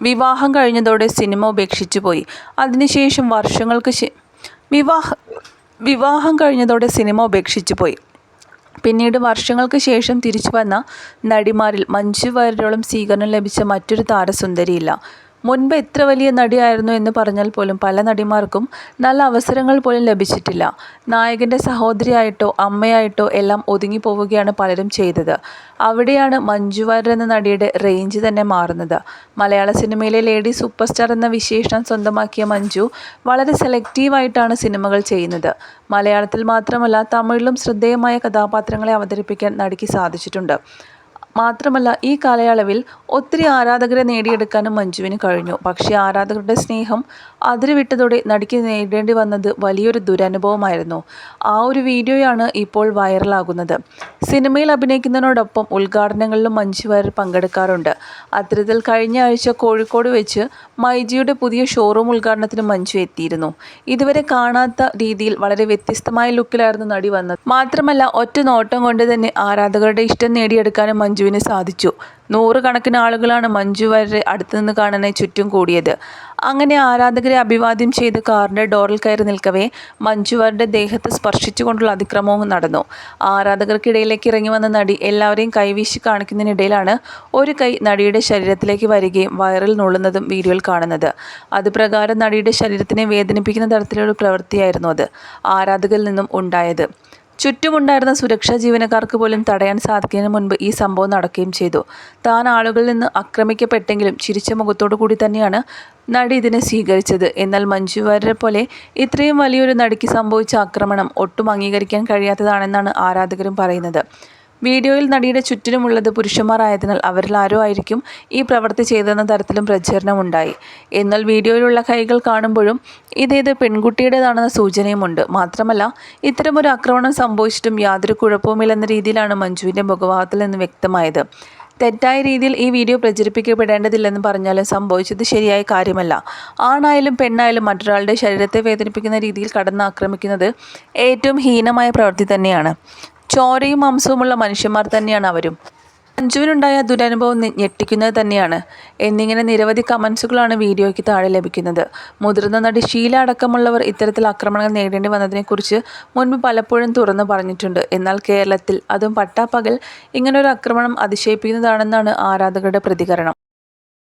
വിവാഹം കഴിഞ്ഞതോടെ സിനിമ ഉപേക്ഷിച്ചുപോയി. അതിനുശേഷം വിവാഹം കഴിഞ്ഞതോടെ സിനിമ ഉപേക്ഷിച്ചുപോയി. പിന്നീട് വർഷങ്ങൾക്ക് ശേഷം തിരിച്ചു വന്ന നടിമാരിൽ മഞ്ജു വാര്യരോളം സ്വീകരണം ലഭിച്ച മറ്റൊരു താരസുന്ദരിയില്ല. മുൻപ് എത്ര വലിയ നടിയായിരുന്നു എന്ന് പറഞ്ഞാൽ പോലും പല നടിമാർക്കും നല്ല അവസരങ്ങൾ പോലും ലഭിച്ചിട്ടില്ല. നായകൻ്റെ സഹോദരിയായിട്ടോ അമ്മയായിട്ടോ എല്ലാം ഒതുങ്ങിപ്പോവുകയാണ് പലരും ചെയ്തത്. അവിടെയാണ് മഞ്ജു വാര്യർ എന്ന നടിയുടെ റേഞ്ച് തന്നെ മാറുന്നത്. മലയാള സിനിമയിലെ ലേഡി സൂപ്പർ സ്റ്റാർ എന്ന വിശേഷണം സ്വന്തമാക്കിയ മഞ്ജു വളരെ സെലക്റ്റീവായിട്ടാണ് സിനിമകൾ ചെയ്യുന്നത്. മലയാളത്തിൽ മാത്രമല്ല തമിഴിലും ശ്രദ്ധേയമായ കഥാപാത്രങ്ങളെ അവതരിപ്പിക്കാൻ നടിക്ക് സാധിച്ചിട്ടുണ്ട്. മാത്രമല്ല ഈ കാലയളവിൽ ഒത്തിരി ആരാധകരെ നേടിയെടുക്കാനും മഞ്ജുവിന് കഴിഞ്ഞു. പക്ഷേ ആരാധകരുടെ സ്നേഹം അതിരുവിട്ടതോടെ നടിക്ക് നേരിടേണ്ടി വന്നത് വലിയൊരു ദുരനുഭവമായിരുന്നു. ആ ഒരു വീഡിയോയാണ് ഇപ്പോൾ വൈറലാകുന്നത്. സിനിമയിൽ അഭിനയിക്കുന്നതിനോടൊപ്പം ഉദ്ഘാടനങ്ങളിലും മഞ്ജു വാര്യർ പങ്കെടുക്കാറുണ്ട്. അത്തരത്തിൽ കഴിഞ്ഞ ആഴ്ച കോഴിക്കോട് വെച്ച് മൈജിയുടെ പുതിയ ഷോറൂം ഉദ്ഘാടനത്തിന് മഞ്ജു എത്തിയിരുന്നു. ഇതുവരെ കാണാത്ത രീതിയിൽ വളരെ വ്യത്യസ്തമായ ലുക്കിലായിരുന്നു നടി വന്നത്. മാത്രമല്ല ഒറ്റ നോട്ടം കൊണ്ട് തന്നെ ആരാധകരുടെ ഇഷ്ടം നേടിയെടുക്കാനും മഞ്ജുവിന് സാധിച്ചു. 100 കണക്കിന് ആളുകളാണ് മഞ്ജു വാര്യരെ അടുത്തുനിന്ന് കാണാനായി ചുറ്റും കൂടിയത്. അങ്ങനെ ആരാധകരെ അഭിവാദ്യം ചെയ്ത് കാറിൻ്റെ ഡോറിൽ കയറി നിൽക്കവേ മഞ്ജു വാര്യരുടെ ദേഹത്ത് സ്പർശിച്ചുകൊണ്ടുള്ള അതിക്രമവും നടന്നു. ആരാധകർക്കിടയിലേക്ക് ഇറങ്ങി വന്ന നടി എല്ലാവരെയും കൈവീശി കാണിക്കുന്നതിനിടയിലാണ് ഒരു കൈ നടിയുടെ ശരീരത്തിലേക്ക് വരികയും വയറിൽ നുള്ളുന്നതും വീഡിയോയിൽ കാണുന്നത്. അതുപ്രകാരം നടിയുടെ ശരീരത്തിനെ വേദനിപ്പിക്കുന്ന തരത്തിലുള്ള പ്രവൃത്തിയായിരുന്നു അത് ആരാധകരിൽ നിന്നും ഉണ്ടായത്. ചുറ്റുമുണ്ടായിരുന്ന സുരക്ഷാ ജീവനക്കാർക്ക് പോലും തടയാൻ സാധിക്കുന്നതിന് മുൻപ് ഈ സംഭവം നടക്കുകയും ചെയ്തു. താൻ ആളുകളിൽ നിന്ന് ആക്രമിക്കപ്പെട്ടെങ്കിലും ചിരിച്ച മുഖത്തോടു കൂടി തന്നെയാണ് നടി ഇതിനെ സ്വീകരിച്ചത്. എന്നാൽ മഞ്ജു വാര്യരെ പോലെ ഇത്രയും വലിയൊരു നടിക്ക് സംഭവിച്ച ആക്രമണം ഒട്ടും അംഗീകരിക്കാൻ കഴിയാത്തതാണെന്നാണ് ആരാധകരും പറയുന്നത്. വീഡിയോയിൽ നടിയുടെ ചുറ്റിനുമുള്ളത് പുരുഷന്മാർ ആയതിനാൽ അവരിൽ ആരോ ആയിരിക്കും ഈ പ്രവൃത്തി ചെയ്തെന്ന തരത്തിലും പ്രചരണമുണ്ടായി. എന്നാൽ വീഡിയോയിലുള്ള കൈകൾ കാണുമ്പോഴും ഇതേത് പെൺകുട്ടിയുടേതാണെന്ന സൂചനയുമുണ്ട്. മാത്രമല്ല ഇത്തരമൊരു ആക്രമണം സംഭവിച്ചിട്ടും യാതൊരു കുഴപ്പവുമില്ലെന്ന രീതിയിലാണ് മഞ്ജുവിൻ്റെ മുഖഭാവത്തിൽ നിന്ന് വ്യക്തമായത്. തെറ്റായ രീതിയിൽ ഈ വീഡിയോ പ്രചരിപ്പിക്കപ്പെടേണ്ടതില്ലെന്ന് പറഞ്ഞാലും സംഭവിച്ചത് ശരിയായ കാര്യമല്ല. ആണായാലും പെണ്ണായാലും മറ്റൊരാളുടെ ശരീരത്തെ വേദനിപ്പിക്കുന്ന രീതിയിൽ കടന്നാക്രമിക്കുന്നത് ഏറ്റവും ഹീനമായ പ്രവൃത്തി തന്നെയാണ്. ചോരയും മാംസവുമുള്ള മനുഷ്യന്മാർ തന്നെയാണ് അവരും. മഞ്ജുവിനുണ്ടായ ദുരനുഭവം ഞെട്ടിക്കുന്നത് തന്നെയാണ് എന്നിങ്ങനെ നിരവധി കമൻസുകളാണ് വീഡിയോയ്ക്ക് താഴെ ലഭിക്കുന്നത്. മുതിർന്ന നടി ഷീല അടക്കമുള്ളവർ ഇത്തരത്തിൽ ആക്രമണങ്ങൾ നേരിടേണ്ടി വന്നതിനെക്കുറിച്ച് മുൻപ് പലപ്പോഴും തുറന്നു പറഞ്ഞിട്ടുണ്ട്. എന്നാൽ കേരളത്തിൽ അതും പട്ടാപ്പകൽ ഇങ്ങനൊരു ആക്രമണം അതിശയിപ്പിക്കുന്നതാണെന്നാണ് ആരാധകരുടെ പ്രതികരണം.